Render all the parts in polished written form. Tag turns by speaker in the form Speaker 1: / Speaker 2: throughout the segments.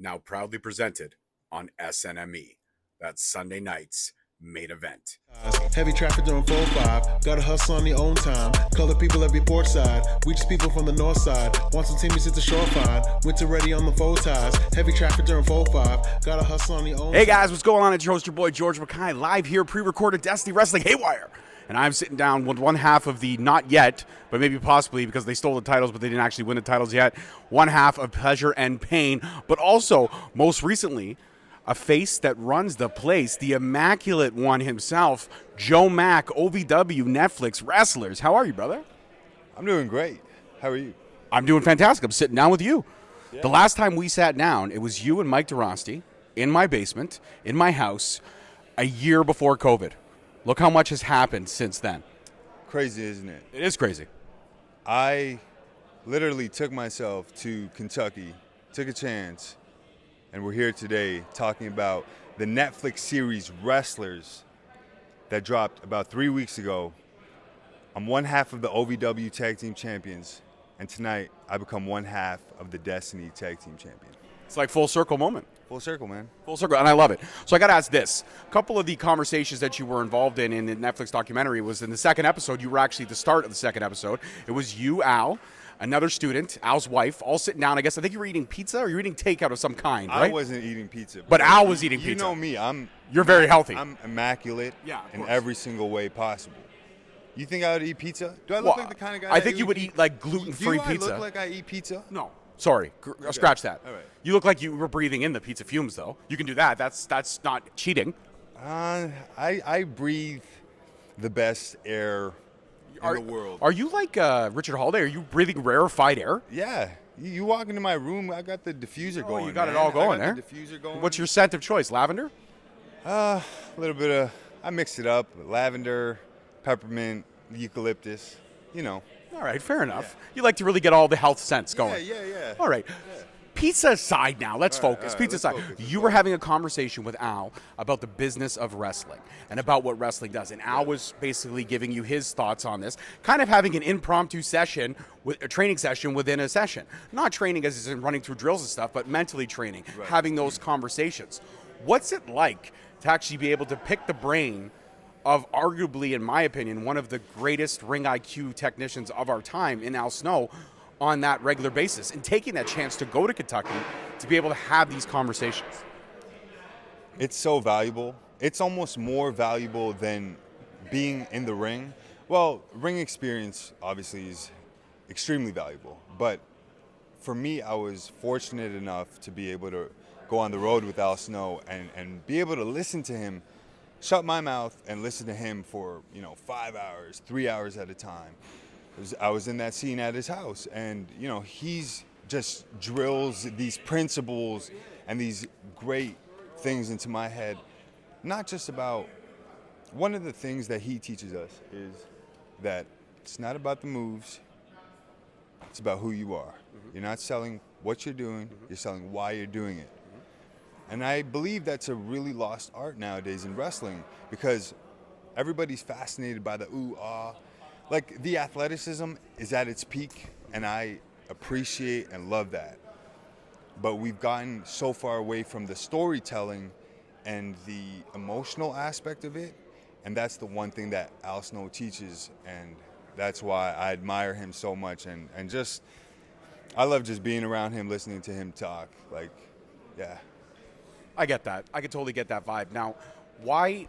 Speaker 1: now proudly presented on SNME. That's Sunday night's main event.
Speaker 2: Heavy traffic during 4-5. Gotta hustle on your own time. Color people every port side. We just people from the north side. Want some teammates at the shore fine. Winter ready on the four ties. Heavy traffic during 4-5. Gotta hustle on your own.
Speaker 1: Hey guys, what's going on? It's your host, your boy George Mackay, live here, pre-recorded Destiny Wrestling Haywire. And I'm sitting down with one half of the not yet, but maybe possibly because they stole the titles, but they didn't actually win the titles yet. One half of Pleasure and Pain, but also, most recently, a face that runs the place, the Immaculate one himself, Joe Mack, OVW, Netflix, Wrestlers. How are you, brother?
Speaker 3: I'm doing great. How are you?
Speaker 1: I'm doing fantastic. I'm sitting down with you. Yeah. The last time we sat down, it was you and Mike DeRosti in my basement, in my house, a year before COVID. Look how much has happened since then.
Speaker 3: Crazy, isn't it?
Speaker 1: It is crazy.
Speaker 3: I literally took myself to Kentucky, took a chance, and we're here today talking about the Netflix series Wrestlers that dropped about 3 weeks ago. I'm one half of the OVW Tag Team Champions, and tonight I become one half of the Destiny Tag Team Champion.
Speaker 1: It's like full circle moment.
Speaker 3: Full circle, man.
Speaker 1: Full circle, and I love it. So I got to ask this. A couple of the conversations that you were involved in the Netflix documentary was in the second episode. You were actually at the start of the second episode. It was you, Al, another student, Al's wife, all sitting down. I think you were eating pizza or you were eating takeout of some kind, right?
Speaker 3: I wasn't eating pizza.
Speaker 1: But Al was eating pizza.
Speaker 3: You know me.
Speaker 1: You're very healthy.
Speaker 3: I'm immaculate in
Speaker 1: course.
Speaker 3: every single way possible. You think I would eat pizza? Do I look like the kind of guy
Speaker 1: I think you would eat like gluten-free pizza.
Speaker 3: Do I look like I eat pizza?
Speaker 1: No. Sorry,
Speaker 3: Okay.
Speaker 1: Scratch that.
Speaker 3: All right.
Speaker 1: You look like you were breathing in the pizza fumes, though. You can do that. That's not cheating.
Speaker 3: I breathe the best air in the world.
Speaker 1: Are you like Richard Holiday? Are you breathing rarefied air?
Speaker 3: Yeah. You walk into my room, I got the diffuser going.
Speaker 1: You got
Speaker 3: man.
Speaker 1: it all going there.
Speaker 3: The diffuser going.
Speaker 1: What's your scent of choice? Lavender?
Speaker 3: A little bit of. I mixed it up: lavender, peppermint, eucalyptus. You know.
Speaker 1: All right, fair enough. Yeah. You like to really get all the health scents going.
Speaker 3: Yeah.
Speaker 1: All right. Yeah. Pizza aside now, let's focus. Pizza aside. You were having a conversation with Al about the business of wrestling and about what wrestling does. And Al was basically giving you his thoughts on this, kind of having an impromptu session, a training session within a session. Not training as in running through drills and stuff, but mentally training, having those conversations. What's it like to actually be able to pick the brain of arguably, in my opinion, one of the greatest ring IQ technicians of our time in Al Snow on that regular basis, and taking that chance to go to Kentucky to be able to have these conversations?
Speaker 3: It's so valuable. It's almost more valuable than being in the ring. Well, ring experience obviously is extremely valuable, but for me, I was fortunate enough to be able to go on the road with Al Snow and be able to listen to him, shut my mouth and listen to him for 5 hours, 3 hours at a time. I was in that scene at his house, and he's just drills these principles and these great things into my head. Not just about, one of the things that he teaches us is that it's not about the moves, it's about who you are. Mm-hmm. You're not selling what you're doing, you're selling why you're doing it. And I believe that's a really lost art nowadays in wrestling, because everybody's fascinated by the ooh, ah. Like, the athleticism is at its peak, and I appreciate and love that. But we've gotten so far away from the storytelling and the emotional aspect of it, and that's the one thing that Al Snow teaches, and that's why I admire him so much, and just, I love just being around him, listening to him talk, yeah.
Speaker 1: I get that. I could totally get that vibe. Now, why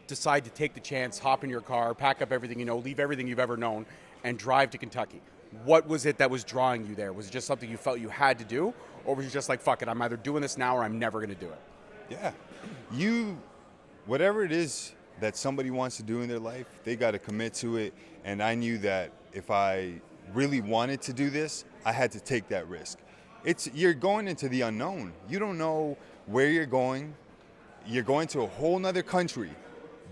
Speaker 1: decide to take the chance, hop in your car, pack up everything you know, leave everything you've ever known, and drive to Kentucky? What was it that was drawing you there? Was it just something you felt you had to do, or was you just like, fuck it, I'm either doing this now or I'm never going to do it?
Speaker 3: Yeah. Whatever it is that somebody wants to do in their life, they got to commit to it, and I knew that if I really wanted to do this, I had to take that risk. You're going into the unknown. You don't know where you're going. You're going to a whole nother country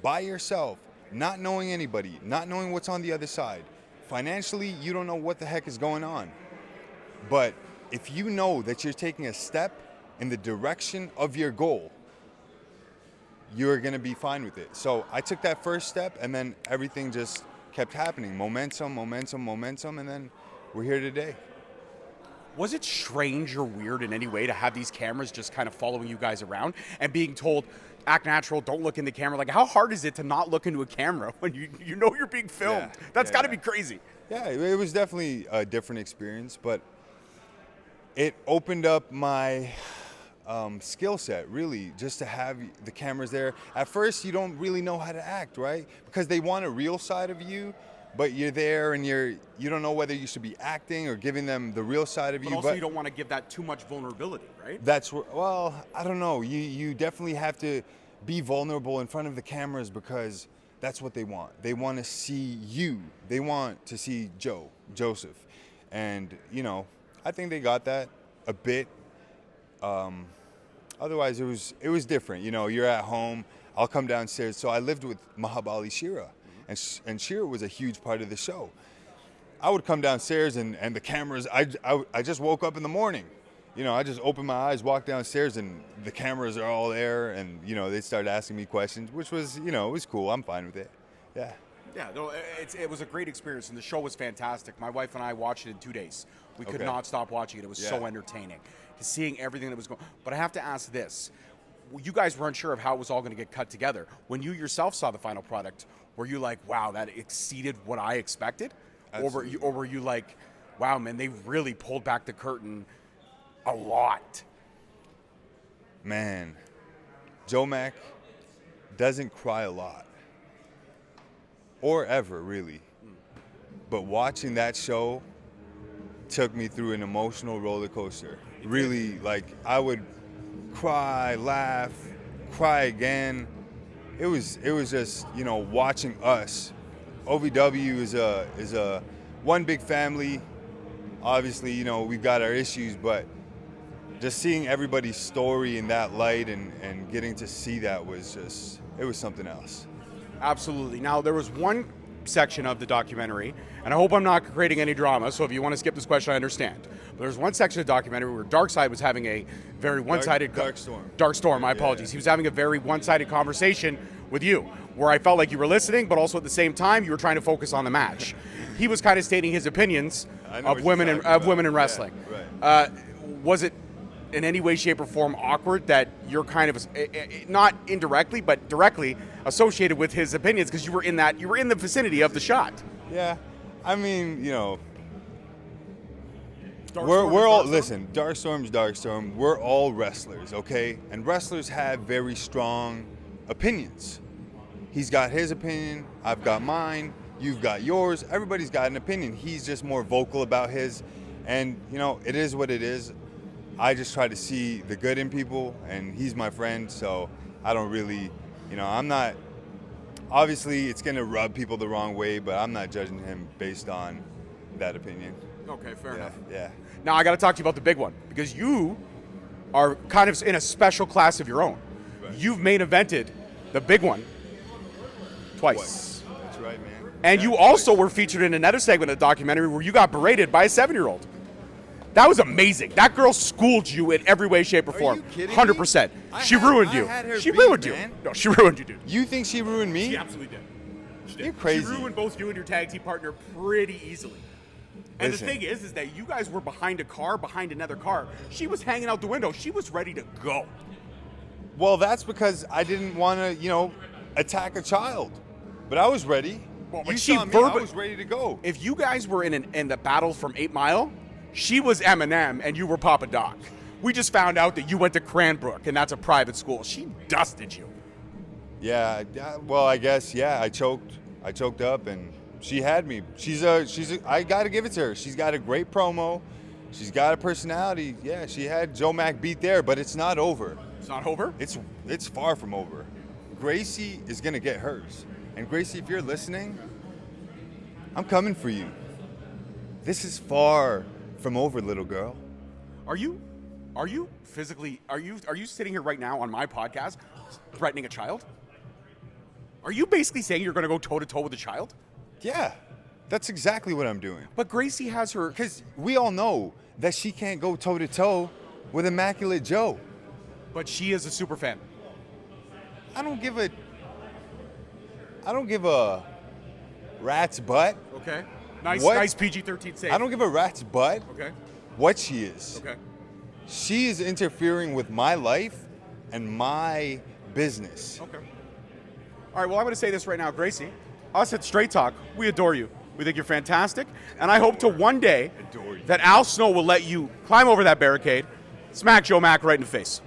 Speaker 3: by yourself, not knowing anybody, not knowing what's on the other side. Financially, you don't know what the heck is going on. But if you know that you're taking a step in the direction of your goal, you're going to be fine with it. So I took that first step, and then everything just kept happening. Momentum, and then we're here today.
Speaker 1: Was it strange or weird in any way to have these cameras just kind of following you guys around and being told, act natural, don't look in the camera? Like, how hard is it to not look into a camera when you know you're being filmed? That's got to be crazy.
Speaker 3: Yeah, it was definitely a different experience, but it opened up my skill set, really, just to have the cameras there. At first, you don't really know how to act, right? Because they want a real side of you, but you're there and you don't know whether you should be acting or giving them the real side of you.
Speaker 1: But also, you don't want to give that too much vulnerability, right?
Speaker 3: Well, I don't know. You definitely have to be vulnerable in front of the cameras because that's what they want. They want to see you. They want to see Joseph. And, I think they got that a bit. Otherwise, it was different. You're at home. I'll come downstairs. So I lived with Mahabali Shira, and Shira was a huge part of the show. I would come downstairs and the cameras, I just woke up in the morning. I just opened my eyes, walked downstairs, and the cameras are all there, and, they started asking me questions, which was, it was cool. I'm fine with it. Yeah.
Speaker 1: Yeah, no, it was a great experience, and the show was fantastic. My wife and I watched it in 2 days. We could not stop watching it. It was so entertaining. Seeing everything that was going on. But I have to ask this. You guys were unsure of how it was all going to get cut together. When you yourself saw the final product, were you like, wow, that exceeded what I expected?
Speaker 3: Absolutely.
Speaker 1: Or were you like, wow, man, they really pulled back the curtain a lot?
Speaker 3: Man, Joe Mack doesn't cry a lot. Or ever, really. But watching that show took me through an emotional roller coaster. Really, like, I would cry, laugh, cry again. It was just, watching us. OVW is a one big family. Obviously, we've got our issues, but just seeing everybody's story in that light and getting to see that was something else.
Speaker 1: Absolutely. Now, there was one section of the documentary, and I hope I'm not creating any drama, so if you want to skip this question, I understand. But there's one section of the documentary where Darkseid was having a very one-sided... Dark Storm, my apologies. Yeah. He was having a very one-sided conversation with you, where I felt like you were listening, but also at the same time, you were trying to focus on the match. He was kind of stating his opinions of women in wrestling.
Speaker 3: Yeah, right.
Speaker 1: Was it in any way, shape, or form awkward that you're kind of not indirectly but directly associated with his opinions because you were in the vicinity of the shot?
Speaker 3: Yeah, I mean, we're all listen. Dark Storm's Dark Storm. We're all wrestlers, okay? And wrestlers have very strong opinions. He's got his opinion. I've got mine. You've got yours. Everybody's got an opinion. He's just more vocal about his, and it is what it is. I just try to see the good in people, and he's my friend, so I don't really, I'm not, obviously it's going to rub people the wrong way, but I'm not judging him based on that opinion.
Speaker 1: Okay, fair enough.
Speaker 3: Yeah.
Speaker 1: Now I got to talk to you about the big one, because you are kind of in a special class of your own. Right. You've main evented the big one twice.
Speaker 3: That's right, man.
Speaker 1: And you also were featured in another segment of the documentary where you got berated by a 7-year-old. That was amazing. That girl schooled you in every way, shape, or form.
Speaker 3: Are you kidding
Speaker 1: 100%.
Speaker 3: me?
Speaker 1: She ruined you. She ruined you. No, she ruined you, dude.
Speaker 3: You think she ruined me?
Speaker 1: She absolutely did. She did.
Speaker 3: You're crazy.
Speaker 1: She ruined both you and your tag team partner pretty easily. And
Speaker 3: Listen.
Speaker 1: the thing is that you guys were behind another car. She was hanging out the window. She was ready to go.
Speaker 3: Well, that's because I didn't want to, attack a child. But I was ready.
Speaker 1: Well,
Speaker 3: you saw me, I was ready to go.
Speaker 1: If you guys were in the battle from 8 Mile, she was Eminem and you were Papa Doc. We just found out that you went to Cranbrook and that's a private school. She dusted you.
Speaker 3: Yeah, well, I guess, I choked up and she had me. I got to give it to her. She's got a great promo. She's got a personality. Yeah, she had Joe Mack beat there, but it's not over.
Speaker 1: It's not over?
Speaker 3: It's far from over. Gracie is going to get hers. And Gracie, if you're listening, I'm coming for you. This is far from over, little girl.
Speaker 1: Are you physically, are you sitting here right now on my podcast threatening a child? Are you basically saying you're going to go toe-to-toe with a child?
Speaker 3: Yeah, that's exactly what I'm doing.
Speaker 1: But Gracie has her...
Speaker 3: Because we all know that she can't go toe-to-toe with Immaculate Joe.
Speaker 1: But she is a super fan.
Speaker 3: I don't give a rat's butt.
Speaker 1: Okay. Nice PG-13 save.
Speaker 3: I don't give a rat's butt.
Speaker 1: Okay.
Speaker 3: what she is.
Speaker 1: Okay.
Speaker 3: She is interfering with my life and my business.
Speaker 1: Okay. All right, well, I'm going to say this right now, Gracie. Us at Straight Talk, we adore you. We think you're fantastic. And I hope to one day
Speaker 3: Adore you.
Speaker 1: that Al Snow will let you climb over that barricade, smack Joe Mack right in the face.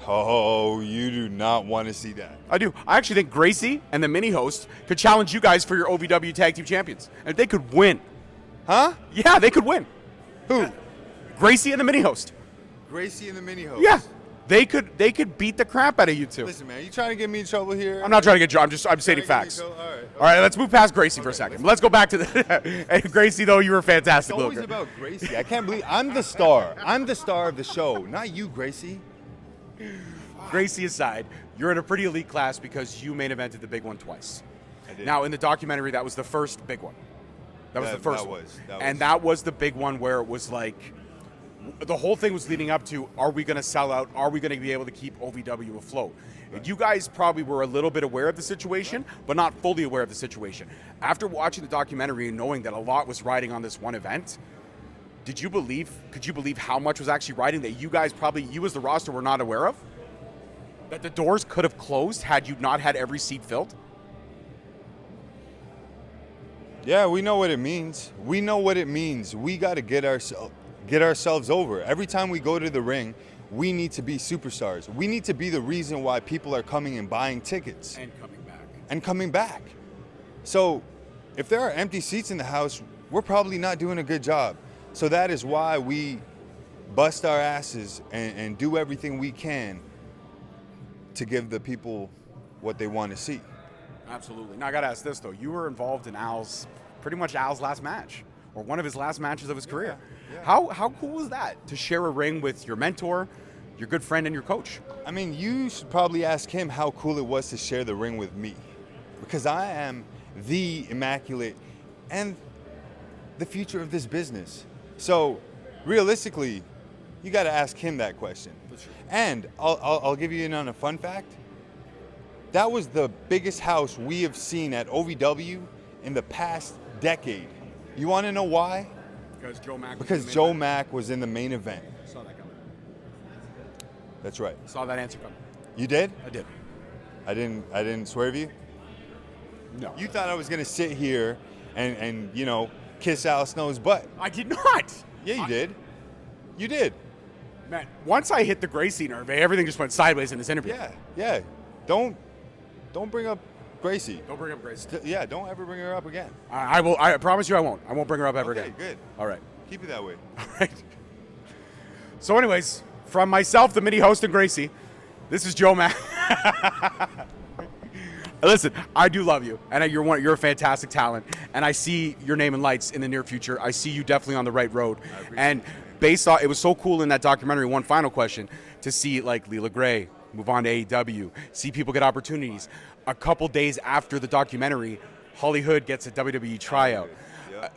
Speaker 3: Oh, you do not want to see that.
Speaker 1: I do. I actually think Gracie and the mini host could challenge you guys for your OVW Tag Team Champions. And they could win.
Speaker 3: Huh?
Speaker 1: Yeah, they could win.
Speaker 3: Who?
Speaker 1: Gracie and the mini host.
Speaker 3: Gracie and the mini host.
Speaker 1: Yeah. They could beat the crap out of you two.
Speaker 3: Listen, man, you trying to get me in trouble here?
Speaker 1: I'm not trying to get you. I'm stating facts.
Speaker 3: All right.
Speaker 1: All right, let's move past Gracie for a second. Let's go back to the. Hey, Gracie, though, you were
Speaker 3: It's
Speaker 1: fantastic.
Speaker 3: always
Speaker 1: Looker.
Speaker 3: about Gracie. I can't believe I'm the star. I'm the star of the show, not you, Gracie.
Speaker 1: Gracie aside, you're in a pretty elite class because you main evented the big one twice.
Speaker 3: I did.
Speaker 1: Now, in the documentary, that was the first big one. That was the first one. And
Speaker 3: was.
Speaker 1: that was the big one where it was like, the whole thing was leading up to, are we going to sell out? Are we going to be able to keep OVW afloat? And you guys probably were a little bit aware of the situation, but not fully aware of the situation. After watching the documentary and knowing that a lot was riding on this one event, could you believe how much was actually riding that you guys probably, you as the roster, were not aware of? That the doors could have closed had you not had every seat filled?
Speaker 3: Yeah, we know what it means. We know what it means. We got to get ourselves over. Every time we go to the ring, we need to be superstars. We need to be the reason why people are coming and buying tickets. And coming back. So if there are empty seats in the house, we're probably not doing a good job. So that is why we bust our asses and do everything we can to give the people what they want to see.
Speaker 1: Absolutely. Now, I got to ask this, though. You were involved in pretty much Al's last match, or one of his last matches of his career.
Speaker 3: Yeah.
Speaker 1: How cool was that, to share a ring with your mentor, your good friend, and your coach?
Speaker 3: I mean, you should probably ask him how cool it was to share the ring with me, because I am the Immaculate and the future of this business. So realistically, you got to ask him that question. And I'll give you in on a fun fact. That was the biggest house we have seen at OVW in the past decade. You want to know why?
Speaker 1: Because Joe Mack.
Speaker 3: Because Joe Mack was in the main event.
Speaker 1: Saw that coming.
Speaker 3: That's right.
Speaker 1: Saw that answer coming.
Speaker 3: You did?
Speaker 1: I did.
Speaker 3: I didn't swerve you?
Speaker 1: No.
Speaker 3: You thought I was gonna sit here and kiss Al Snow's butt.
Speaker 1: I did not.
Speaker 3: Yeah, you did. You did.
Speaker 1: Man, once I hit the Gracie nerve, everything just went sideways in this interview.
Speaker 3: Yeah. Don't bring up Gracie.
Speaker 1: Don't bring up Gracie.
Speaker 3: Yeah, don't ever bring her up again.
Speaker 1: I will. I promise you I won't. I won't bring her up ever
Speaker 3: Okay,
Speaker 1: again.
Speaker 3: good.
Speaker 1: All right.
Speaker 3: Keep it that way.
Speaker 1: All right. So anyways, from myself, the mini host, and Gracie, this is Joe Mack. Listen, I do love you, and you're a fantastic talent, and I see your name in lights in the near future. I see you definitely on the right road. And based on, it was so cool in that documentary, one final question, to see like Leela Gray move on to AEW, see people get opportunities. A couple days after the documentary, Holly Hood gets a WWE tryout.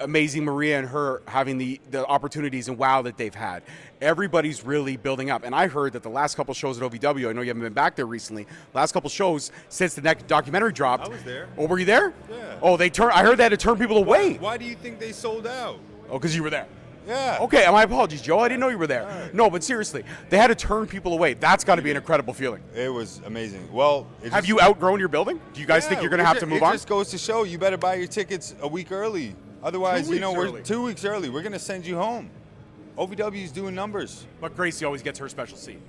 Speaker 1: Amazing Maria and her having the opportunities and wow that they've had. Everybody's really building up. And I heard that the last couple shows at OVW, I know you haven't been back there recently, last couple shows since the next documentary dropped.
Speaker 3: I was there.
Speaker 1: Oh, were you there?
Speaker 3: Yeah.
Speaker 1: Oh, I heard they had to turn people away.
Speaker 3: Why do you think they sold out?
Speaker 1: Oh, because you were there.
Speaker 3: Yeah.
Speaker 1: Okay, my apologies, Joe. I didn't know you were there.
Speaker 3: Right.
Speaker 1: No, but seriously, they had to turn people away. That's got to be an incredible feeling.
Speaker 3: It was amazing. Well,
Speaker 1: Have you outgrown your building? Do you guys think you're going to have to move on?
Speaker 3: It just goes to show you better buy your tickets a week early. Otherwise, we're
Speaker 1: early.
Speaker 3: 2 weeks early. We're going to send you home. OVW's doing numbers.
Speaker 1: But Gracie always gets her special seat.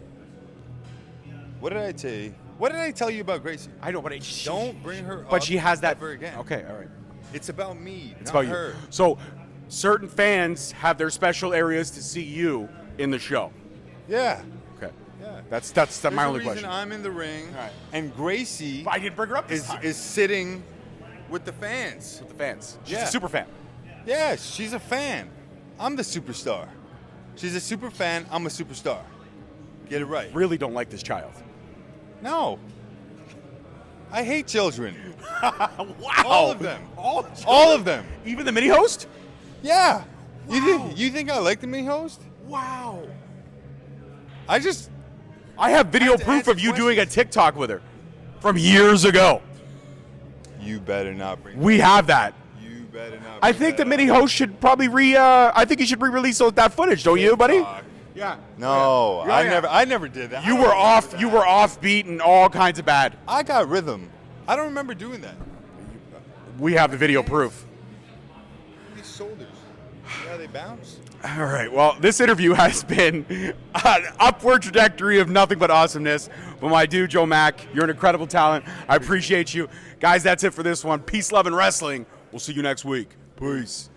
Speaker 3: What did I tell you? What did I tell you about Gracie?
Speaker 1: I know, but
Speaker 3: Don't bring her up
Speaker 1: But she has that
Speaker 3: ever again.
Speaker 1: Okay, all right.
Speaker 3: It's about me,
Speaker 1: It's
Speaker 3: not
Speaker 1: about
Speaker 3: her.
Speaker 1: you. So, certain fans have their special areas to see you in the show.
Speaker 3: Yeah.
Speaker 1: Okay.
Speaker 3: Yeah.
Speaker 1: That's
Speaker 3: There's
Speaker 1: my
Speaker 3: a
Speaker 1: only
Speaker 3: reason
Speaker 1: question.
Speaker 3: I'm in the ring,
Speaker 1: All right.
Speaker 3: and Gracie
Speaker 1: But I didn't bring her up this time.
Speaker 3: is sitting with the fans.
Speaker 1: With the fans. She's
Speaker 3: Yeah.
Speaker 1: a super fan.
Speaker 3: Yeah, she's a fan. I'm the superstar. She's a super fan. I'm a superstar. Get it right.
Speaker 1: Really don't like this child.
Speaker 3: No. I hate children.
Speaker 1: Wow.
Speaker 3: All of them.
Speaker 1: All
Speaker 3: of them.
Speaker 1: Even the mini host?
Speaker 3: Yeah.
Speaker 1: Wow.
Speaker 3: You think I like the main host?
Speaker 1: Wow.
Speaker 3: I just
Speaker 1: I have video
Speaker 3: have to
Speaker 1: proof
Speaker 3: answer
Speaker 1: of you doing a
Speaker 3: questions.
Speaker 1: TikTok with her from years ago.
Speaker 3: You better not bring
Speaker 1: We have that.
Speaker 3: You bed and not.
Speaker 1: I think the mini host should probably I think he should re-release that footage, don't you, buddy? Yeah.
Speaker 3: No,
Speaker 1: Yeah.
Speaker 3: I never did that.
Speaker 1: You were off. You were off beat and all kinds of bad.
Speaker 3: I got rhythm. I don't remember doing that.
Speaker 1: We have the video proof.
Speaker 3: These shoulders, yeah, they bounce.
Speaker 1: All right. Well, this interview has been an upward trajectory of nothing but awesomeness. But my dude, Joe Mack, you're an incredible talent. I appreciate you. Guys, that's it for this one. Peace, love, and wrestling. We'll see you next week. Peace.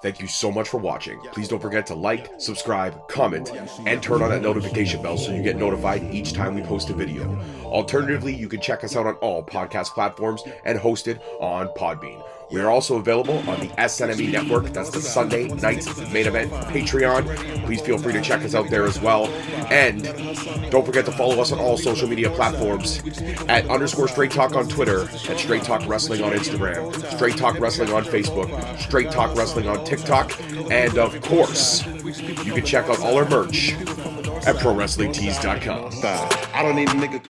Speaker 4: Thank you so much for watching. Please don't forget to like, subscribe, comment, and turn on that notification bell so you get notified each time we post a video. Alternatively, you can check us out on all podcast platforms and hosted on Podbean. We are also available on the SNME network. That's the Sunday Nights Main Event Patreon. Please feel free to check us out there as well. And don't forget to follow us on all social media platforms at _Straight Talk on Twitter, at Straight Talk Wrestling on Instagram, Straight Talk Wrestling on Facebook, Straight Talk Wrestling on TikTok, and of course, you can check out all our merch at ProWrestlingTees.com.
Speaker 2: I don't need a nigga.